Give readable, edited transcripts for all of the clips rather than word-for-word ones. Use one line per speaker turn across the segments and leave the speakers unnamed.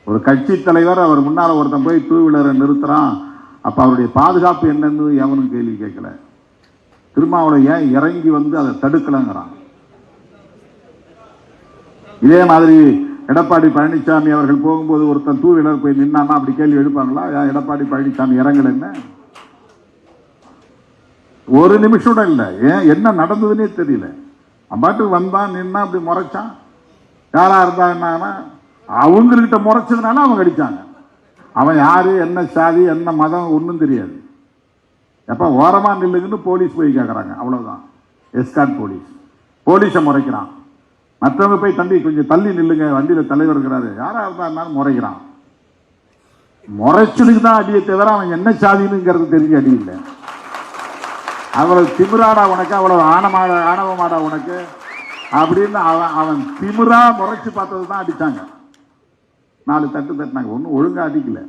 ஒரு கட்சி தலைவர் அவர் முன்னால் ஒருத்தன் போய் டூ வீலரை நிறுத்துறான், அப்போ அவருடைய பாதுகாப்பு என்னன்னு எவனும் கேள்வி கேட்கல. திருமாவளவன் ஏன் இறங்கி வந்து அதை தடுக்கலங்கிறான். இதே மாதிரி எடப்பாடி பழனிசாமி அவர்கள் போகும்போது ஒருத்தன் டூ வீலர் போய் நின்னான்னா அப்படி கேள்வி எடுப்பாங்களா? ஏன் எடப்பாடி பழனிசாமி இறங்கலன்னு ஒரு நிமிஷம் கூட இல்லை. ஏன் என்ன நடந்ததுன்னே தெரியல. அம்பாட்டுக்கு வந்தான், நின்னா, அப்படி முறைச்சான். யாரா இருந்தா என்ன, அவங்ககிட்ட முறைச்சதுனால அவங்க அடிச்சாங்க. அவன் யாரு, என்ன சாதி, என்ன மதம் ஒன்றும் தெரியாது. எப்ப ஓரமா நில்லுங்கன்னு போலீஸ் போய் கேட்கறாங்க, அவ்வளவுதான். எஸ்கார்ட் போலீஸை முறைக்கிறான். மற்றவங்க போய் தம்பி கொஞ்சம் தள்ளி நில்லுங்க, வண்டியில தலைவர் இருக்கிறாரு, யாரா இருந்தாலும் முறைக்கிறான். முறைச்சதுக்கு தான் அடியை தவிர அவன் என்ன சாதினுங்கிறது தெரிஞ்சு அடி இல்லை. அவ்வளவு திமிராடா உனக்கு, அவ்வளவு ஆணவமாடா உனக்கு அப்படின்னு அவன் திமிரா முறைச்சு பார்த்தது தான் அடிச்சாங்க. 4 தட்டு தட்டினாங்க, ஒன்னும் ஒழுங்கா அடிக்கல,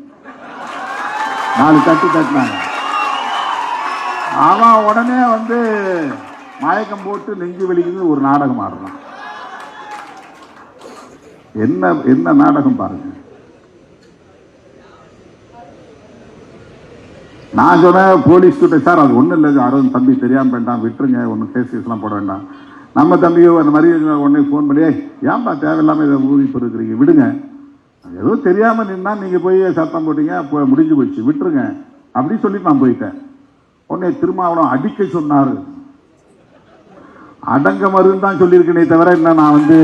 4 தட்டு தட்டினாங்க. அவன் உடனே வந்து மயக்கம் போட்டு நெஞ்சு வலிக்குது ஒரு நாடகம் ஆடுறான். என்ன என்ன நாடகம் பாருங்க. நான் சொன்னேன் போலீஸ் கிட்ட, சார் அது ஒன்றும் இல்லை, யாரும் தம்பி தெரியாமல் வேண்டாம், விட்டுருங்க, ஒன்றும் கேஸ்லாம் போட வேண்டாம். நம்ம தம்பியோ அந்த மாதிரி உடனே ஃபோன் பண்ணி, ஏன்பா தேவையில்லாமல் இதை ஊதிப்பு இருக்கிறீங்க, விடுங்க, ஏதோ தெரியாமல் நின்னா நீங்கள் போய் சத்தம் போட்டீங்க, இப்போ முடிஞ்சு போச்சு, விட்டுருங்க அப்படின்னு சொல்லிட்டு நான் போயிட்டேன். உடனே திருமாவளவன் அடிக்க சொன்னார். அடங்க மருன்னு தான் சொல்லியிருக்கேனே தவிர என்ன நான் வந்து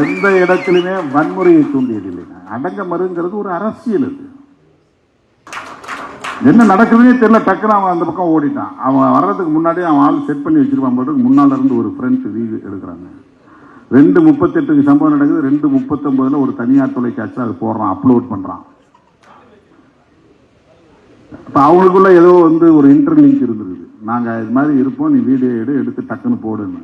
எந்த இடத்திலுமே வன்முறையை தூண்டியதில்லை. அடங்க மருங்கிறது ஒரு அரசியல். அது என்ன நடக்குதுன்னே தெரியல. டக்குனு அவன் அந்த பக்கம் ஓடிட்டான். அவன் வர்றதுக்கு முன்னாடி அவன் ஆள் செட் பண்ணி வச்சிருப்பான் போட்டு முன்னால இருந்து ஒரு ஃப்ரெண்ட் வீடு எடுக்கிறாங்க. 2:38 சம்பவம் நடக்குது. 2:39 ஒரு தனியார் தொலைக்காட்சியில் அது போடுறான், அப்லோட் பண்றான். இப்போ அவங்களுக்குள்ள ஏதோ வந்து ஒரு இன்டர்லிங்க் இருந்திருக்குது. நாங்கள் இது மாதிரி இருப்போம், நீ வீடியோ எடுத்து டக்குன்னு போடுன்னு.